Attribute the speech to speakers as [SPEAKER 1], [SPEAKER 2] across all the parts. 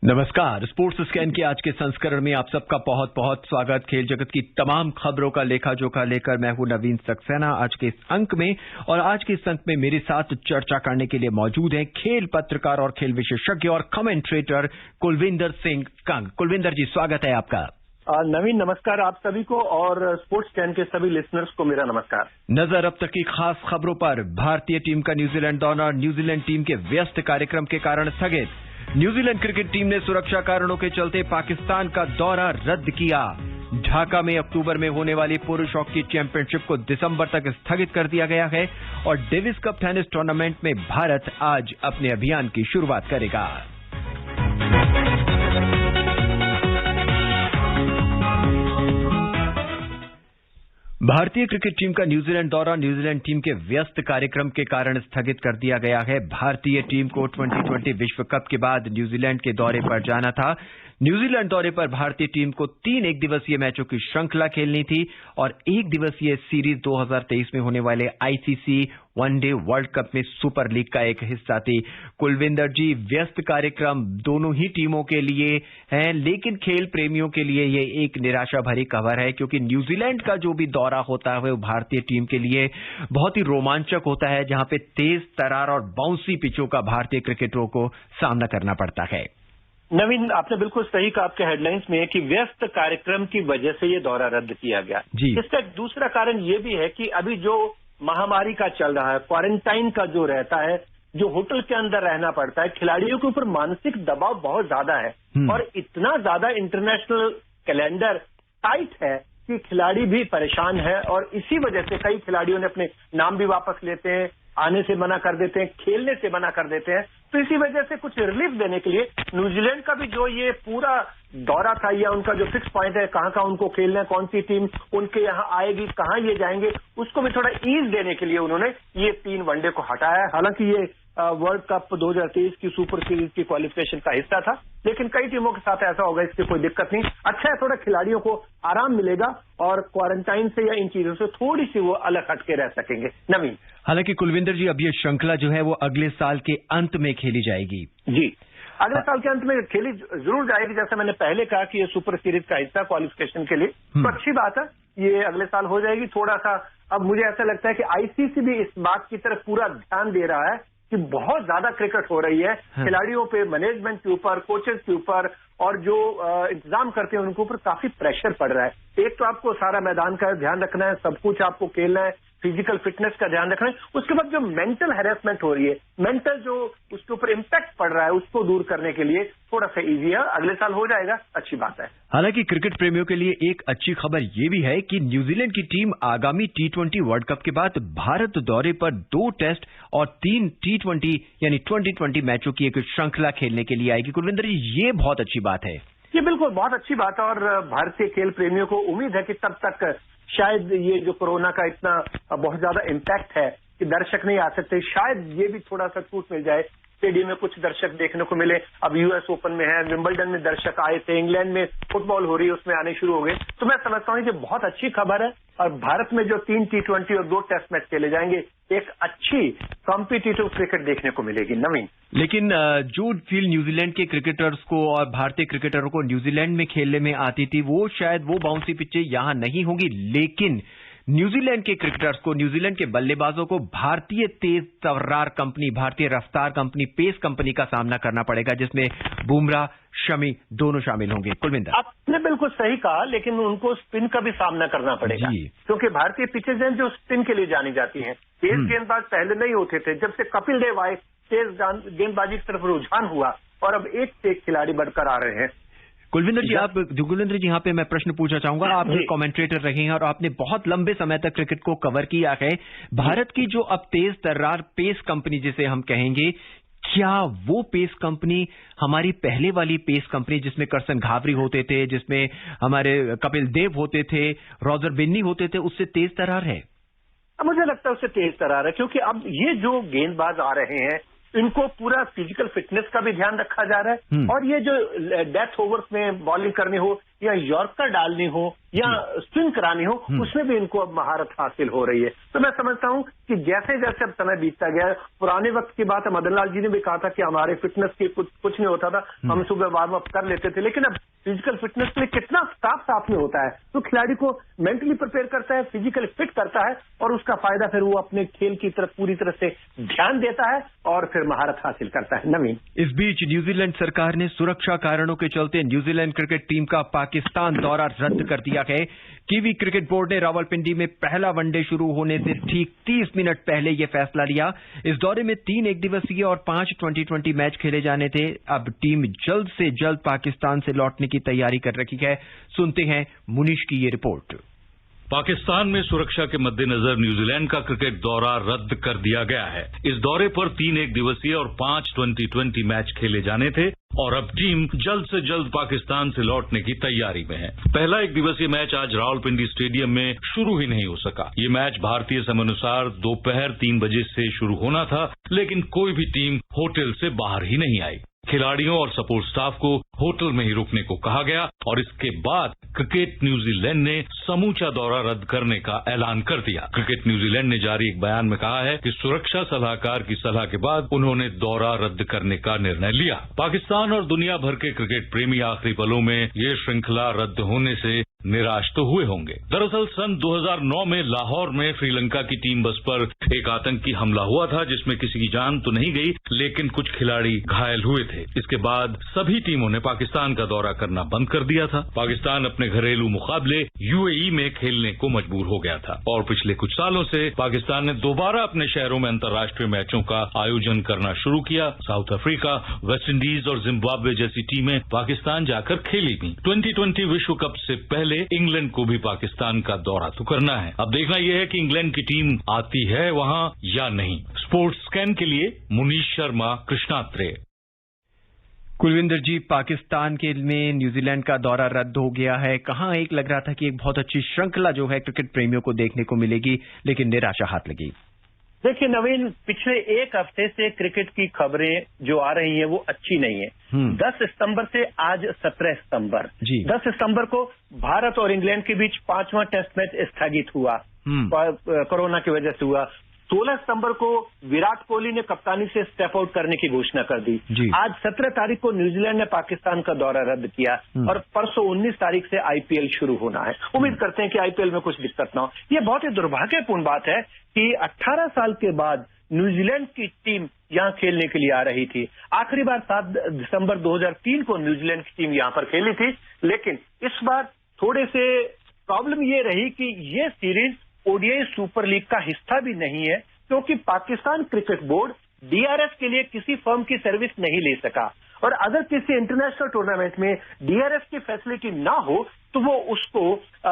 [SPEAKER 1] नमस्कार। Sports scan के आज के संस्करण में आप सबका बहुत बहुत स्वागत। खेल जगत की तमाम खबरों का लेखा जोखा लेकर मैं हूं नवीन सक्सेना आज के इस अंक में। और आज के इस अंक में मेरे साथ चर्चा करने के लिए मौजूद हैं खेल पत्रकार और खेल विशेषज्ञ और कमेंट्रेटर कुलविंदर सिंह कंग। कुलविंदर जी, स्वागत है आपका।
[SPEAKER 2] नवीन नमस्कार आप सभी को और स्पोर्ट्स स्कैन के सभी लिसनर्स को मेरा नमस्कार।
[SPEAKER 1] नजर अब तक की खास खबरों पर। भारतीय टीम का न्यूजीलैंड दौरा न्यूजीलैंड टीम के व्यस्त कार्यक्रम के कारण स्थगित। न्यूजीलैंड क्रिकेट टीम ने सुरक्षा कारणों के चलते पाकिस्तान का दौरा रद्द किया। ढाका में अक्टूबर में होने वाली पुरुष हॉकी चैंपियनशिप को दिसंबर तक स्थगित कर दिया गया है। और डेविस कप टेनिस टूर्नामेंट में भारत आज अपने अभियान की शुरुआत करेगा। भारतीय क्रिकेट टीम का न्यूजीलैंड दौरा न्यूजीलैंड टीम के व्यस्त कार्यक्रम के कारण स्थगित कर दिया गया है। भारतीय टीम को 2020 विश्व कप के बाद न्यूजीलैंड के दौरे पर जाना था। न्यूजीलैंड दौरे पर भारतीय टीम को 3 एक दिवसीय मैचों की श्रृंखला खेलनी थी और 1 दिवसीय सीरीज 2023 में होने वाले आईसीसी वनडे वर्ल्ड कप में सुपर लीग का एक हिस्सा थी। कुलविंदर जी, व्यस्त कार्यक्रम दोनों ही टीमों के लिए हैं, लेकिन खेल प्रेमियों के लिए ये एक निराशा भरी खबर है क्योंकि न्यूजीलैंड का जो भी दौरा होता है वो भारतीय टीम के लिए बहुत ही रोमांचक होता है, जहां पे तेज तरार और बाउंसी पिचों का भारतीय क्रिकेटरों को सामना करना पड़ता है।
[SPEAKER 2] नवीन, आपने बिल्कुल सही कहा आपके हेडलाइंस में कि व्यस्त कार्यक्रम की वजह से ये दौरा रद्द किया गया। इसका एक दूसरा कारण ये भी है कि अभी जो महामारी का चल रहा है, क्वारंटाइन का जो रहता है, जो होटल के अंदर रहना पड़ता है, खिलाड़ियों के ऊपर मानसिक दबाव बहुत ज्यादा है और इतना ज्यादा इंटरनेशनल कैलेंडर टाइट है कि खिलाड़ी भी परेशान है और इसी वजह से कई खिलाड़ियों ने अपने नाम भी वापस लेते हैं, आने से मना कर देते हैं, खेलने से मना कर देते हैं। तो इसी वजह से कुछ रिलीफ देने के लिए न्यूजीलैंड का भी जो ये पूरा दौरा था या उनका जो फिक्स पॉइंट है, कहाँ कहाँ उनको खेलना है, कौन सी टीम उनके यहाँ आएगी, कहाँ ये जाएंगे, उसको भी थोड़ा ईज देने के लिए उन्होंने ये 3 वनडे को हटाया है। हालांकि ये वर्ल्ड कप 2023 की सुपर सीरीज की क्वालिफिकेशन का हिस्सा था, लेकिन कई टीमों के साथ ऐसा होगा, इसकी कोई दिक्कत नहीं। अच्छा है, थोड़ा खिलाड़ियों को आराम मिलेगा और क्वारंटाइन से या इन चीजों से थोड़ी सी वो अलग हटके रह सकेंगे। नवीन,
[SPEAKER 1] हालांकि कुलविंदर जी, अब ये श्रृंखला जो है वो अगले साल के अंत में खेली जाएगी।
[SPEAKER 2] जी, अगले साल के अंत में खेली जरूर जाएगी। जैसे मैंने पहले कहा कि ये सुपर सीरीज का हिस्सा क्वालिफिकेशन के लिए, तो अच्छी बात है, ये अगले साल हो जाएगी। थोड़ा सा अब मुझे ऐसा लगता है कि आईसीसी भी इस बात की तरफ पूरा ध्यान दे रहा है कि बहुत ज्यादा क्रिकेट हो रही है, खिलाड़ियों पे, मैनेजमेंट के ऊपर, कोचेस के ऊपर और जो इंतजाम करते हैं उनके ऊपर काफी प्रेशर पड़ रहा है। एक तो आपको सारा मैदान का ध्यान रखना है, सब कुछ आपको खेलना है, फिजिकल फिटनेस का ध्यान रखना है, उसके बाद जो मेंटल हैरेसमेंट हो रही है, मेंटल जो उसके ऊपर इम्पैक्ट पड़ रहा है, उसको दूर करने के लिए थोड़ा सा इजी है। अगले साल हो जाएगा, अच्छी बात है।
[SPEAKER 1] हालांकि क्रिकेट प्रेमियों के लिए एक अच्छी खबर ये भी है कि न्यूजीलैंड की टीम आगामी T20 वर्ल्ड कप के बाद भारत दौरे पर 2 टेस्ट और 3 T20 यानी 2020 मैचों की एक श्रृंखला खेलने के लिए आएगी। कुलविंदर जी, ये बहुत अच्छी बात है।
[SPEAKER 2] ये बिल्कुल बहुत अच्छी बात है और भारतीय खेल प्रेमियों को उम्मीद है कि तब तक शायद ये जो कोरोना का इतना बहुत ज्यादा इम्पैक्ट है कि दर्शक नहीं आ सकते, शायद ये भी थोड़ा सा छूट मिल जाए, स्टेडियम में कुछ दर्शक देखने को मिले। अब यूएस ओपन में है, विंबलडन में दर्शक आए थे, इंग्लैंड में फुटबॉल हो रही है, उसमें आने शुरू हो गए। तो मैं समझता हूँ कि बहुत अच्छी खबर है और भारत में जो 3 T20 और 2 टेस्ट मैच खेले जाएंगे, एक अच्छी कॉम्पिटिटिव क्रिकेट देखने को मिलेगी। नवीन,
[SPEAKER 1] लेकिन जो फील न्यूजीलैंड के क्रिकेटर्स को और भारतीय क्रिकेटरों को न्यूजीलैंड में खेलने में आती थी, वो शायद वो बाउंसी पिचें यहां नहीं होंगी, लेकिन न्यूजीलैंड के क्रिकेटर्स को, न्यूजीलैंड के बल्लेबाजों को भारतीय तेज तर्रार कंपनी, भारतीय रफ्तार कंपनी, पेस कंपनी का सामना करना पड़ेगा, जिसमें बुमराह, शमी दोनों शामिल होंगे। कुलविंदर,
[SPEAKER 2] आपने बिल्कुल सही कहा, लेकिन उनको स्पिन का भी सामना करना पड़ेगा क्योंकि भारतीय पिचेज हैं जो स्पिन के लिए जानी जाती हैं। तेज गेंदबाज पहले नहीं होते थे, जब से कपिल देव आए तेज गेंदबाजी की तरफ रुझान हुआ और अब एक से एक खिलाड़ी बढ़कर आ रहे हैं।
[SPEAKER 1] कुलविंदर जी, यहाँ पे मैं प्रश्न पूछना चाहूंगा। आप कमेंट्रेटर रहे हैं और आपने बहुत लंबे समय तक क्रिकेट को कवर किया है। भारत की जो अब तेज तर्रार पेस कंपनी जिसे हम कहेंगे, क्या वो पेस कंपनी हमारी पहले वाली पेस कंपनी जिसमें करसन घावरी होते थे, जिसमें हमारे कपिल देव होते थे, रॉजर बिन्नी होते थे, उससे तेज तर्रार है?
[SPEAKER 2] मुझे लगता है उससे तेज तर्रार है क्योंकि अब ये जो गेंदबाज आ रहे हैं, इनको पूरा फिजिकल फिटनेस का भी ध्यान रखा जा रहा है और ये जो डेथ ओवर्स में बॉलिंग करनी हो या यॉर्कर डालनी हो या स्विंग करानी हो, उसमें भी इनको अब महारत हासिल हो रही है। तो मैं समझता हूं कि जैसे जैसे अब समय बीतता गया है, पुराने वक्त की बात है, मदन लाल जी ने भी कहा था कि हमारे फिटनेस की कुछ नहीं होता था, हम सुबह वार्म अप कर लेते थे, लेकिन अब फिजिकल फिटनेस के लिए कितना साफ में होता है, तो खिलाड़ी को मेंटली प्रिपेयर करता है, फिजिकली फिट करता है और उसका फायदा फिर वो अपने खेल की तरफ पूरी तरह से ध्यान देता है और फिर महारत हासिल करता है। नवीन,
[SPEAKER 1] इस बीच न्यूजीलैंड सरकार ने सुरक्षा कारणों के चलते न्यूजीलैंड क्रिकेट टीम का पाकिस्तान दौरा रद्द कर दिया है। कीवी क्रिकेट बोर्ड ने रावलपिंडी में पहला वनडे शुरू होने से ठीक 30 मिनट पहले यह फैसला लिया। इस दौरे में 3 एकदिवसीय और 5 T20 मैच खेले जाने थे। अब टीम जल्द से जल्द पाकिस्तान से लौटने की तैयारी कर रही है। सुनते हैं मुनीश की ये रिपोर्ट।
[SPEAKER 3] पाकिस्तान में सुरक्षा के मद्देनजर न्यूजीलैंड का क्रिकेट दौरा रद्द कर दिया गया है। इस दौरे पर 3 एकदिवसीय और 5 T20 मैच खेले जाने थे और अब टीम जल्द से जल्द पाकिस्तान से लौटने की तैयारी में है। पहला एकदिवसीय मैच आज रावलपिंडी स्टेडियम में शुरू ही नहीं हो सका। ये मैच भारतीय समयानुसार दोपहर 3 बजे से शुरू होना था, लेकिन कोई भी टीम होटल से बाहर ही नहीं आई। खिलाड़ियों और सपोर्ट स्टाफ को होटल में ही रुकने को कहा गया और इसके बाद क्रिकेट न्यूजीलैंड ने समूचा दौरा रद्द करने का ऐलान कर दिया। क्रिकेट न्यूजीलैंड ने जारी एक बयान में कहा है कि सुरक्षा सलाहकार की सलाह के बाद उन्होंने दौरा रद्द करने का निर्णय लिया। पाकिस्तान और दुनिया भर के क्रिकेट प्रेमी आखिरी पलों में ये श्रृंखला रद्द होने से निराश तो हुए होंगे। दरअसल सन 2009 में लाहौर में श्रीलंका की टीम बस पर एक आतंकी हमला हुआ था, जिसमें किसी की जान तो नहीं गई, लेकिन कुछ खिलाड़ी घायल हुए थे। इसके बाद सभी टीमों ने पाकिस्तान का दौरा करना बंद कर दिया था। पाकिस्तान अपने घरेलू मुकाबले यूएई में खेलने को मजबूर हो गया था और पिछले कुछ सालों से पाकिस्तान ने दोबारा अपने शहरों में अंतर्राष्ट्रीय मैचों का आयोजन करना शुरू किया। साउथ अफ्रीका, वेस्ट इंडीज और जिम्बाब्वे जैसी टीमें पाकिस्तान जाकर खेली भी। 2020 विश्व कप से पहले इंग्लैंड को भी पाकिस्तान का दौरा तो करना है। अब देखना यह है कि इंग्लैंड की टीम आती है वहां या नहीं। स्पोर्ट्स स्कैन के लिए मुनीश शर्मा, कृष्णात्रेय।
[SPEAKER 1] कुलविंदर जी, पाकिस्तान के में न्यूजीलैंड का दौरा रद्द हो गया है। कहां एक लग रहा था कि एक बहुत अच्छी श्रृंखला जो है क्रिकेट प्रेमियों को देखने को मिलेगी, लेकिन निराशा हाथ लगी।
[SPEAKER 2] देखिए नवीन, पिछले एक हफ्ते से क्रिकेट की खबरें जो आ रही हैं वो अच्छी नहीं है। 10 सितंबर से आज 17 सितंबर, 10 सितंबर को भारत और इंग्लैंड के बीच 5वां टेस्ट मैच स्थगित हुआ, कोरोना की वजह से हुआ। 16 सितंबर को विराट कोहली ने कप्तानी से स्टेप आउट करने की घोषणा कर दी। आज 17 तारीख को न्यूजीलैंड ने पाकिस्तान का दौरा रद्द किया और परसों 19 तारीख से आईपीएल शुरू होना है। उम्मीद करते हैं कि आईपीएल में कुछ दिक्कत ना हो। ये बहुत ही दुर्भाग्यपूर्ण बात है कि 18 साल के बाद न्यूजीलैंड की टीम यहां खेलने के लिए आ रही थी। आखिरी बार 7 दिसंबर 2003 को न्यूजीलैंड की टीम यहां पर खेली थी, लेकिन इस बार थोड़े से प्रॉब्लम ये रही कि ये सीरीज ओडीआई सुपर लीग का हिस्सा भी नहीं है, क्योंकि पाकिस्तान क्रिकेट बोर्ड डीआरएस के लिए किसी फर्म की सर्विस नहीं ले सका। और अगर किसी इंटरनेशनल टूर्नामेंट में डीआरएस की फैसिलिटी ना हो तो वो उसको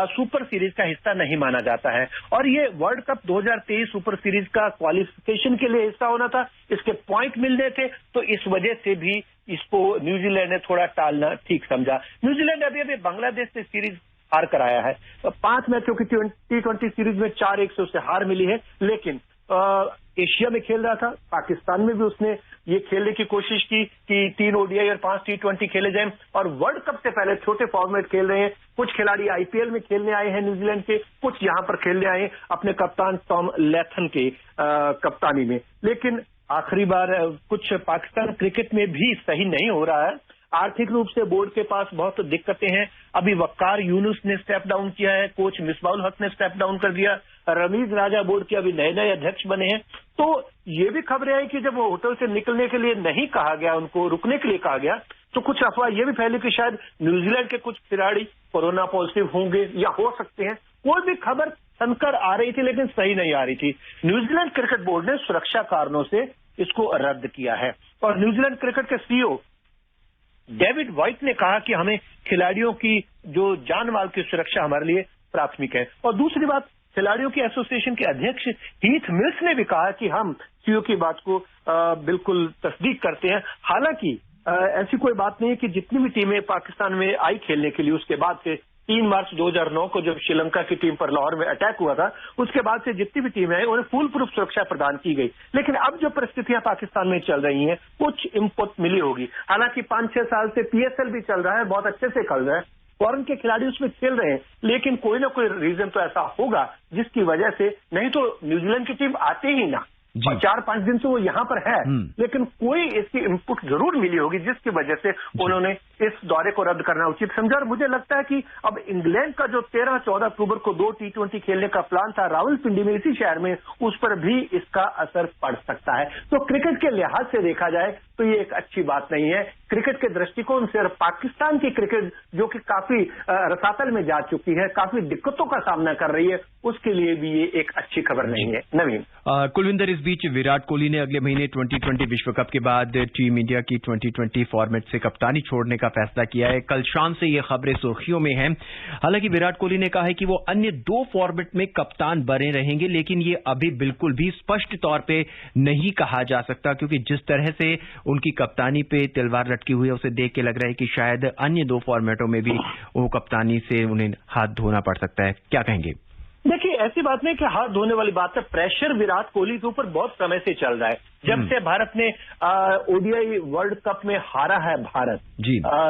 [SPEAKER 2] सुपर सीरीज का हिस्सा नहीं माना जाता है। और ये वर्ल्ड कप 2023 सुपर सीरीज का क्वालिफिकेशन के लिए हिस्सा होना था, इसके पॉइंट मिलने थे, तो इस वजह से भी इसको न्यूजीलैंड ने थोड़ा टालना ठीक समझा। न्यूजीलैंड अभी बांग्लादेश से सीरीज हार कर आया है। 5 मैचों की T20 सीरीज में 4-1 से उसे हार मिली है, लेकिन एशिया में खेल रहा था, पाकिस्तान में भी उसने ये खेलने की कोशिश की कि 3 ओडीआई और 5 T20 खेले जाएं और वर्ल्ड कप से पहले छोटे फॉर्मेट खेल रहे हैं। कुछ खिलाड़ी आईपीएल में खेलने आए हैं न्यूजीलैंड के, कुछ यहां पर खेलने आए हैं अपने कप्तान टॉम लैथन के कप्तानी में। लेकिन आखिरी बार कुछ पाकिस्तान क्रिकेट में भी सही नहीं हो रहा है। आर्थिक रूप से बोर्ड के पास बहुत दिक्कतें हैं। अभी वक्कार यूनुस ने स्टेप डाउन किया है, कोच मिसबाउल हक ने स्टेप डाउन कर दिया, रमीज राजा बोर्ड के अभी नए अध्यक्ष बने हैं। तो ये भी खबरें आई कि जब वो होटल से निकलने के लिए नहीं कहा गया, उनको रुकने के लिए कहा गया, तो कुछ अफवाह ये भी फैली कि शायद न्यूजीलैंड के कुछ खिलाड़ी कोरोना पॉजिटिव होंगे या हो सकते हैं। कोई भी खबर सनकर आ रही थी, लेकिन सही नहीं आ रही थी। न्यूजीलैंड क्रिकेट बोर्ड ने सुरक्षा कारणों से इसको रद्द किया है और न्यूजीलैंड क्रिकेट के सीईओ डेविड व्हाइट ने कहा कि हमें खिलाड़ियों की जो जान माल की सुरक्षा हमारे लिए प्राथमिक है। और दूसरी बात, खिलाड़ियों की एसोसिएशन के अध्यक्ष हीथ मिल्स ने भी कहा कि हम सीईओ की बात को बिल्कुल तस्दीक करते हैं। हालांकि ऐसी कोई बात नहीं है कि जितनी भी टीमें पाकिस्तान में आई खेलने के लिए, उसके बाद से 3 मार्च 2009 को जब श्रीलंका की टीम पर लाहौर में अटैक हुआ था, उसके बाद से जितनी भी टीमें आई उन्हें फुल प्रूफ सुरक्षा प्रदान की गई। लेकिन अब जो परिस्थितियां पाकिस्तान में चल रही हैं, कुछ इनपुट मिली होगी। हालांकि 5-6 साल से पीएसएल भी चल रहा है, बहुत अच्छे से चल रहा है, फॉरेन के खिलाड़ी उसमें खेल रहे हैं, लेकिन कोई ना कोई रीजन तो ऐसा होगा जिसकी वजह से, नहीं तो न्यूजीलैंड की टीम आती ही ना। 4-5 दिन से वो यहाँ पर है, लेकिन कोई इसकी इनपुट जरूर मिली होगी जिसकी वजह से उन्होंने इस दौरे को रद्द करना उचित समझा। और मुझे लगता है कि अब इंग्लैंड का जो 13-14 अक्टूबर को 2 T20 खेलने का प्लान था रावलपिंडी में, इसी शहर में, उस पर भी इसका असर पड़ सकता है। तो क्रिकेट के लिहाज से देखा जाए तो ये एक अच्छी बात नहीं है। क्रिकेट के दृष्टिकोण से, और पाकिस्तान की क्रिकेट जो कि काफी रसातल में जा चुकी है, काफी दिक्कतों का सामना कर रही है, उसके लिए भी ये एक अच्छी खबर नहीं है। नवीन
[SPEAKER 1] कुलविंदर, इस बीच विराट कोहली ने अगले महीने 2020 विश्व कप के बाद टीम इंडिया की 2020 फॉर्मेट से कप्तानी छोड़ने का फैसला किया है। कल शाम से ये खबरें सुर्खियों में हैं। हालांकि विराट कोहली ने कहा है कि वो अन्य 2 फॉर्मेट में कप्तान बने रहेंगे, लेकिन ये अभी बिल्कुल भी स्पष्ट तौर पे नहीं कहा जा सकता, क्योंकि जिस तरह से उनकी कप्तानी पे तलवार लटकी हुई है, उसे देख के लग रहा है कि शायद अन्य 2 फॉर्मेटों में भी वो कप्तानी से उन्हें हाथ धोना पड़ सकता है। क्या कहेंगे?
[SPEAKER 2] देखिए, ऐसी बात नहीं कि हाथ धोने वाली बात है। प्रेशर विराट कोहली के ऊपर बहुत समय से चल रहा है। जब से भारत ने ओडीआई वर्ल्ड कप में हारा है भारत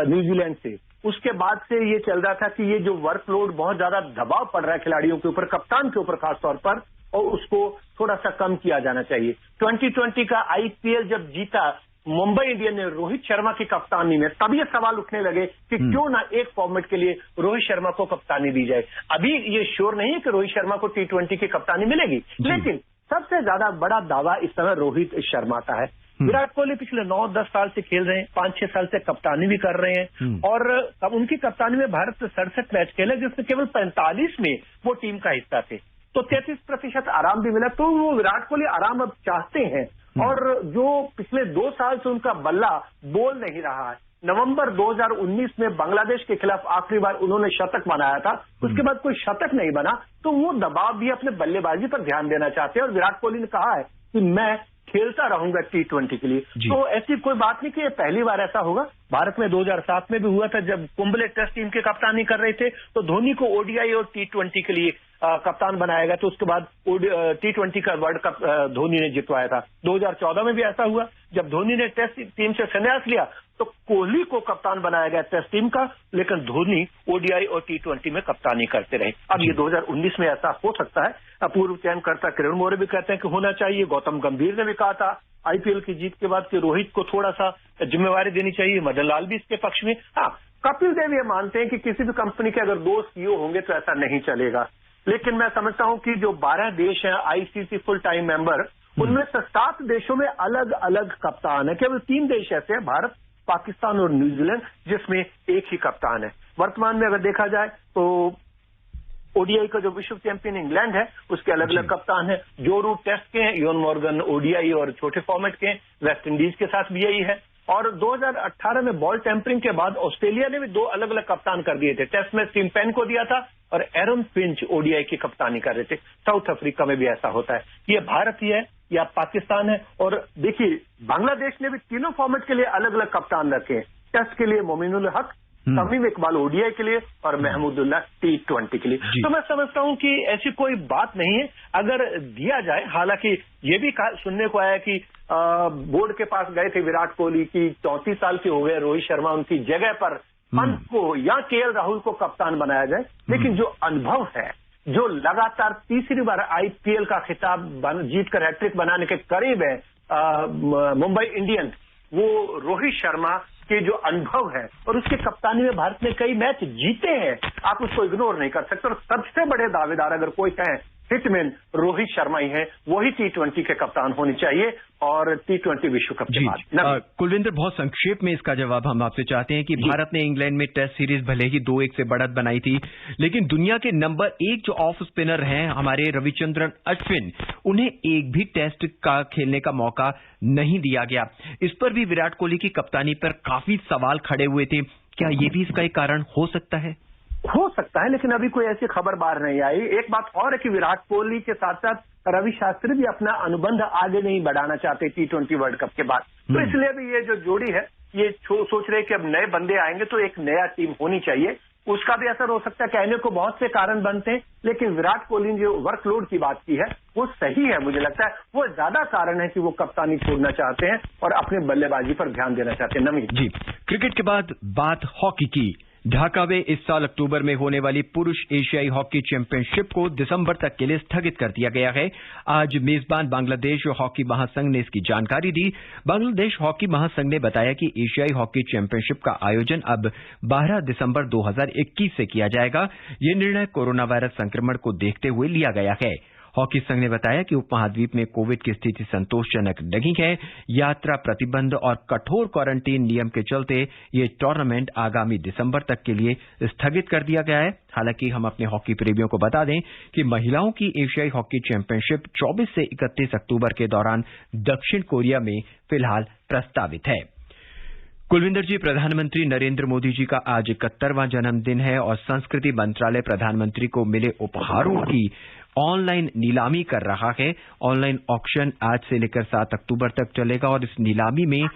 [SPEAKER 2] न्यूजीलैंड से, उसके बाद से ये चल रहा था कि ये जो वर्कलोड, बहुत ज्यादा दबाव पड़ रहा है खिलाड़ियों के ऊपर, कप्तान के ऊपर खासतौर पर, और उसको थोड़ा सा कम किया जाना चाहिए। 2020 का आईपीएल जब जीता मुंबई इंडियन ने रोहित शर्मा की कप्तानी में, तब ये सवाल उठने लगे कि क्यों ना एक फॉर्मेट के लिए रोहित शर्मा को कप्तानी दी जाए। अभी ये श्योर नहीं है कि रोहित शर्मा को T20 की कप्तानी मिलेगी, लेकिन सबसे ज्यादा बड़ा दावा इस समय रोहित शर्मा का है। विराट कोहली पिछले 9-10 साल से खेल रहे हैं, 5-6 साल से कप्तानी भी कर रहे हैं, और अब उनकी कप्तानी में भारत 67 मैच खेले, जिसमें केवल 45 में वो टीम का हिस्सा थे, तो 33% आराम भी मिला। तो वो विराट कोहली आराम अब चाहते हैं, और जो पिछले 2 साल से उनका बल्ला बोल नहीं रहा है। नवंबर 2019 में बांग्लादेश के खिलाफ आखिरी बार उन्होंने शतक बनाया था, उसके बाद कोई शतक नहीं बना, तो वो दबाव भी अपने बल्लेबाजी पर ध्यान देना चाहते हैं। और विराट कोहली ने कहा है कि मैं खेलता रहूंगा T20 के लिए। तो ऐसी कोई बात नहीं कि ये पहली बार ऐसा होगा। भारत में 2007 में भी हुआ था, जब कुंबले टेस्ट टीम के कप्तानी कर रहे थे, तो धोनी को ओडीआई और T20 के लिए कप्तान बनाया गया, तो उसके बाद T20 का वर्ल्ड कप धोनी ने जितवाया था। 2014 में भी ऐसा हुआ, जब धोनी ने टेस्ट टीम से संन्यास लिया, तो कोहली को कप्तान बनाया गया टेस्ट टीम का, लेकिन धोनी ओडीआई और T20 में कप्तानी करते रहे। अब ये 2019 में ऐसा हो सकता है। पूर्व चयनकर्ता किरण मौर्य भी कहते हैं कि होना चाहिए। गौतम गंभीर ने भी कहा था आईपीएल की जीत के बाद कि रोहित को थोड़ा सा जिम्मेवारी देनी चाहिए। मदन लाल भी इसके पक्ष में। हाँ, कपिल देव ये मानते हैं कि किसी भी कंपनी के अगर 2 CEO होंगे तो ऐसा नहीं चलेगा, लेकिन मैं समझता हूं कि जो 12 देश हैं आईसीसी फुल टाइम मेंबर, उनमें से 7 देशों में अलग अलग कप्तान है। केवल 3 देश ऐसे हैं, भारत, पाकिस्तान और न्यूजीलैंड, जिसमें एक ही कप्तान है। वर्तमान में अगर देखा जाए तो ओडीआई का जो विश्व चैंपियन इंग्लैंड है, उसके अलग अलग कप्तान है। जो रूट टेस्ट के हैं, इयोन मॉर्गन ओडीआई और छोटे फॉर्मेट के हैं, वेस्ट इंडीज के साथ भी यही है। और 2018 में बॉल टेम्परिंग के बाद ऑस्ट्रेलिया ने भी 2 अलग अलग कप्तान कर दिए थे। टेस्ट में टिम पेन को दिया था और एरन फिंच ओडीआई की कप्तानी कर रहे थे। साउथ अफ्रीका में भी ऐसा होता है। ये भारत ही है या पाकिस्तान है। और देखिए, बांग्लादेश ने भी तीनों फॉर्मेट के लिए अलग अलग कप्तान रखे हैं। टेस्ट के लिए मोमिनुल हक, तमीम इकबाल ओडीआई के लिए, और महमूदुल्लाह T20 के लिए। तो मैं समझता हूं कि ऐसी कोई बात नहीं है अगर दिया जाए। हालांकि ये भी सुनने को आया कि बोर्ड के पास गए थे विराट कोहली की, 34 साल के हो गए रोहित शर्मा, उनकी जगह पर पंत को या केएल राहुल को कप्तान बनाया जाए। लेकिन जो अनुभव है, जो लगातार तीसरी बार आईपीएल का खिताब जीतकर हैट्रिक बनाने के करीब है मुंबई इंडियंस, वो रोहित शर्मा के जो अनुभव है और उसके कप्तानी में भारत ने कई मैच जीते हैं, आप उसको इग्नोर नहीं कर सकते। और सबसे बड़े दावेदार अगर कोई कहें, हिटमैन रोहित शर्मा ही है, वही T20 के कप्तान होने चाहिए और T20 विश्व कप के बाद।
[SPEAKER 1] कुलविंदर, बहुत संक्षेप में इसका जवाब हम आपसे चाहते हैं कि भारत ने इंग्लैंड में टेस्ट सीरीज भले ही 2-1 से बढ़त बनाई थी, लेकिन दुनिया के नंबर 1 जो ऑफ स्पिनर हैं हमारे रविचंद्रन अश्विन, उन्हें एक भी टेस्ट का खेलने का मौका नहीं दिया गया। इस पर भी विराट कोहली की कप्तानी पर काफी सवाल खड़े हुए थे। क्या ये भी इसका एक कारण हो सकता है?
[SPEAKER 2] हो सकता है, लेकिन अभी कोई ऐसी खबर बाहर नहीं आई। एक बात और है कि विराट कोहली के साथ साथ रवि शास्त्री भी अपना अनुबंध आगे नहीं बढ़ाना चाहते T20 वर्ल्ड कप के बाद। तो इसलिए भी ये जो जोड़ी है, ये सोच रहे कि अब नए बंदे आएंगे तो एक नया टीम होनी चाहिए। उसका भी असर हो सकता है। कहने को बहुत से कारण बनते हैं, लेकिन विराट कोहली ने जो वर्कलोड की बात की है वो सही है। मुझे लगता है वो ज्यादा कारण है कि वो कप्तानी छोड़ना चाहते हैं और अपने बल्लेबाजी पर ध्यान देना चाहते हैं। नमी
[SPEAKER 1] जी, क्रिकेट के बाद बात हॉकी की। ढाका में इस साल अक्टूबर में होने वाली पुरुष एशियाई हॉकी चैंपियनशिप को दिसंबर तक के लिए स्थगित कर दिया गया है। आज मेजबान बांग्लादेश हॉकी महासंघ ने इसकी जानकारी दी। बांग्लादेश हॉकी महासंघ ने बताया कि एशियाई हॉकी चैंपियनशिप का आयोजन अब 12 दिसंबर 2021 से किया जाएगा। यह निर्णय कोरोना वायरस संक्रमण को देखते हुए लिया गया है। हॉकी संघ ने बताया कि उपमहाद्वीप में कोविड की स्थिति संतोषजनक नहीं है। यात्रा प्रतिबंध और कठोर क्वारंटीन नियम के चलते ये टूर्नामेंट आगामी दिसंबर तक के लिए स्थगित कर दिया गया है। हालांकि हम अपने हॉकी प्रेमियों को बता दें कि महिलाओं की एशियाई हॉकी चैंपियनशिप 24 से 31 अक्टूबर के दौरान दक्षिण कोरिया में फिलहाल प्रस्तावित है। कुलविंदर जी, प्रधानमंत्री नरेंद्र मोदी जी का आज 71वां जन्मदिन है और संस्कृति मंत्रालय प्रधानमंत्री को मिले उपहारों की ऑनलाइन नीलामी कर रहा है। ऑनलाइन ऑक्शन आज से लेकर 7 अक्टूबर तक चलेगा और इस नीलामी में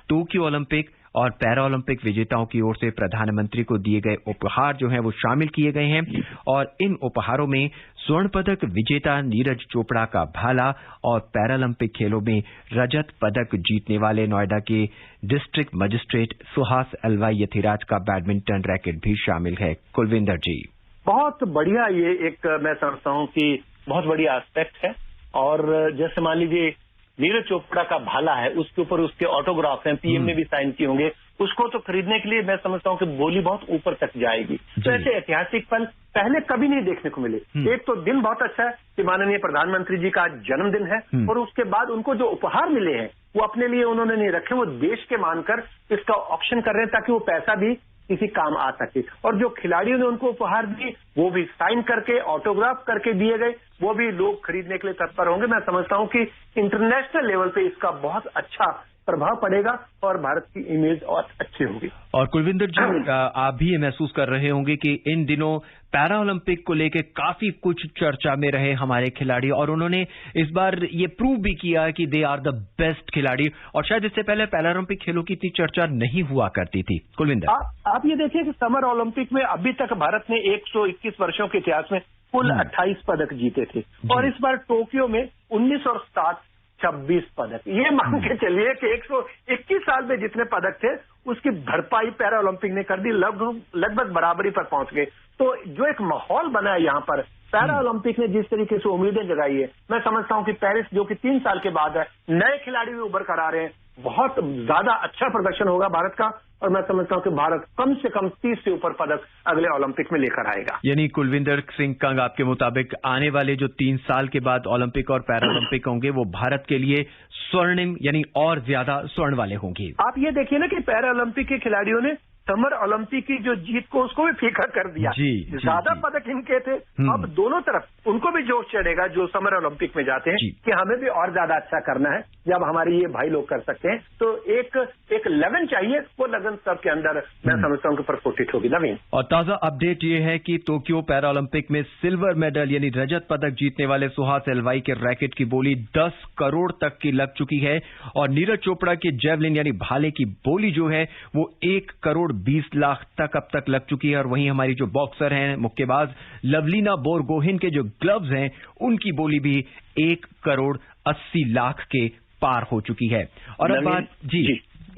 [SPEAKER 1] टोक्यो ओलंपिक और पैरा ओलंपिक विजेताओं की ओर से प्रधानमंत्री को दिए गए उपहार जो हैं वो शामिल किए गए हैं और इन उपहारों में स्वर्ण पदक विजेता नीरज चोपड़ा का भाला और पैरालंपिक खेलों में रजत पदक जीतने वाले नोएडा के डिस्ट्रिक्ट मजिस्ट्रेट सुहास एलवाई यथिराज का बैडमिंटन रैकेट भी शामिल है। कुलविंदर जी,
[SPEAKER 2] बहुत बढ़िया, ये एक मैं समझता हूँ कि बहुत बढ़िया एस्पेक्ट है। और जैसे मान लीजिए नीरज चोपड़ा का भाला है, उसके ऊपर उसके ऑटोग्राफ हैं, पीएम ने भी साइन किए होंगे, उसको तो खरीदने के लिए मैं समझता हूँ कि बोली बहुत ऊपर तक जाएगी। तो ऐसे ऐतिहासिक पल पहले कभी नहीं देखने को मिले। एक तो दिन बहुत अच्छा है कि माननीय प्रधानमंत्री जी का जन्मदिन है और उसके बाद उनको जो उपहार मिले हैं वो अपने लिए उन्होंने नहीं रखे, वो देश के मानकर इसका ऑक्शन कर रहे हैं ताकि वो पैसा भी किसी काम आ सके। और जो खिलाड़ियों ने उनको उपहार दिए वो भी साइन करके ऑटोग्राफ करके दिए गए, वो भी लोग खरीदने के लिए तत्पर होंगे। मैं समझता हूं कि इंटरनेशनल लेवल पे इसका बहुत अच्छा प्रभाव पड़ेगा और भारत की इमेज और अच्छी होगी।
[SPEAKER 1] और कुलविंदर जी, आप भी ये महसूस कर रहे होंगे कि इन दिनों पैरा ओलंपिक को लेकर काफी कुछ चर्चा में रहे हमारे खिलाड़ी और उन्होंने इस बार ये प्रूव भी किया कि दे आर द बेस्ट खिलाड़ी और शायद इससे पहले पैरा ओलंपिक खेलों की इतनी चर्चा नहीं हुआ करती थी। कुलविंदर,
[SPEAKER 2] आप ये देखिए कि समर ओलंपिक में अभी तक भारत ने 121 वर्षों के इतिहास में कुल 28 पदक जीते थे और इस बार टोक्यो में 19 और 7 26 पदक। ये मान के चलिए कि 121 साल में जितने पदक थे उसकी भरपाई पैरा ओलंपिक ने कर दी, लगभग बराबरी पर पहुंच गए। तो जो एक माहौल बना है यहाँ पर, पैरा ओलंपिक ने जिस तरीके से उम्मीदें जगाई है, मैं समझता हूँ कि पेरिस जो कि 3 साल के बाद है, नए खिलाड़ी भी उभर कर आ रहे हैं, बहुत ज्यादा अच्छा प्रदर्शन होगा भारत का और मैं समझता हूं कि भारत कम से कम 30 से ऊपर पदक अगले ओलंपिक में लेकर आएगा।
[SPEAKER 1] यानी कुलविंदर सिंह कंग, आपके मुताबिक आने वाले जो 3 साल के बाद ओलंपिक और पैरा ओलंपिक होंगे वो भारत के लिए स्वर्णिम यानी और ज्यादा स्वर्ण वाले होंगे।
[SPEAKER 2] आप ये देखिए ना कि पैरा ओलंपिक के खिलाड़ियों ने समर ओलंपिक की जो जीत को उसको भी फीका कर दिया। ज्यादा पदक इनके थे, अब दोनों तरफ उनको भी जोश चढ़ेगा जो समर ओलंपिक में जाते हैं कि हमें भी और ज्यादा अच्छा करना है। जब हमारे ये भाई लोग कर सकते हैं तो एक लगन चाहिए, वो लगन सबके अंदर मैं समझता हूँ कि प्रस्फुटित होगी। नवीन,
[SPEAKER 1] और ताजा अपडेट ये है कि टोक्यो पैरा ओलंपिक में सिल्वर मेडल यानी रजत पदक जीतने वाले सुहास एलवाई के रैकेट की बोली 10 करोड़ तक की लग चुकी है और नीरज चोपड़ा के जेवलिन यानी भाले की बोली जो है वो 1 करोड़ 20 लाख तक अब तक लग चुकी है। और वहीं हमारी जो बॉक्सर हैं, मुक्केबाज लवलीना बोरगोहेन के जो ग्लव्स हैं उनकी बोली भी 1 करोड़ 80 लाख के पार हो चुकी है। और अब बात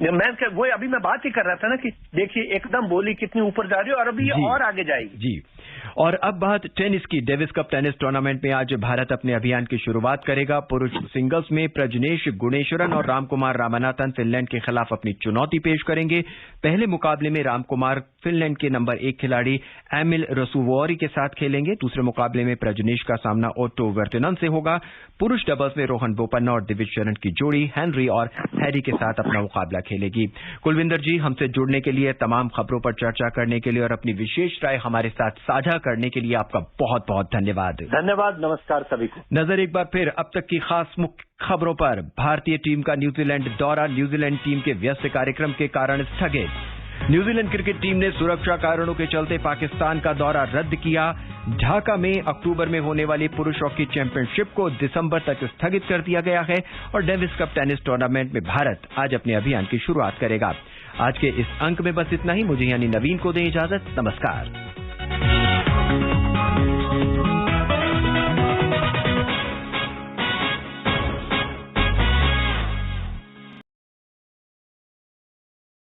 [SPEAKER 2] मैं अभी बात ही कर रहा था ना कि देखिए एकदम बोली कितनी ऊपर जा रही है और अभी और आगे जाएगी।
[SPEAKER 1] जी, और अब बात टेनिस की। डेविस कप टेनिस टूर्नामेंट में आज भारत अपने अभियान की शुरुआत करेगा। पुरुष सिंगल्स में प्रजनेश गुणेश्वरन और रामकुमार रामनाथन फिनलैंड के खिलाफ अपनी चुनौती पेश करेंगे। पहले मुकाबले में रामकुमार फिनलैंड के नंबर 1 खिलाड़ी एमिल रसूवोरी के साथ खेलेंगे। दूसरे मुकाबले में प्रजनेश का सामना ओटो वर्टिनन से होगा। पुरुष डबल्स में रोहन बोपन्ना और दिविज शरण की जोड़ी हेनरी और हैरी के साथ अपना मुकाबला खेलेगी। कुलविंदर जी, हमसे जुड़ने के लिए, तमाम खबरों पर चर्चा करने के लिए और अपनी विशेष राय हमारे साथ साझा करने के लिए आपका बहुत बहुत धन्यवाद।
[SPEAKER 2] धन्यवाद, नमस्कार सभी को।
[SPEAKER 1] नजर एक बार फिर अब तक की खास मुख्य खबरों पर। भारतीय टीम का न्यूजीलैंड दौरा, न्यूजीलैंड टीम के व्यस्त कार्यक्रम के कारण स्थगित। न्यूजीलैंड क्रिकेट टीम ने सुरक्षा कारणों के चलते पाकिस्तान का दौरा रद्द किया। ढाका में अक्टूबर में होने वाली पुरुष हॉकी चैंपियनशिप को दिसंबर तक स्थगित कर दिया गया है और डेविस कप टेनिस टूर्नामेंट में भारत आज अपने अभियान की शुरुआत करेगा। आज के इस अंक में बस इतना ही। मुझे यानी नवीन को दें इजाजत। नमस्कार।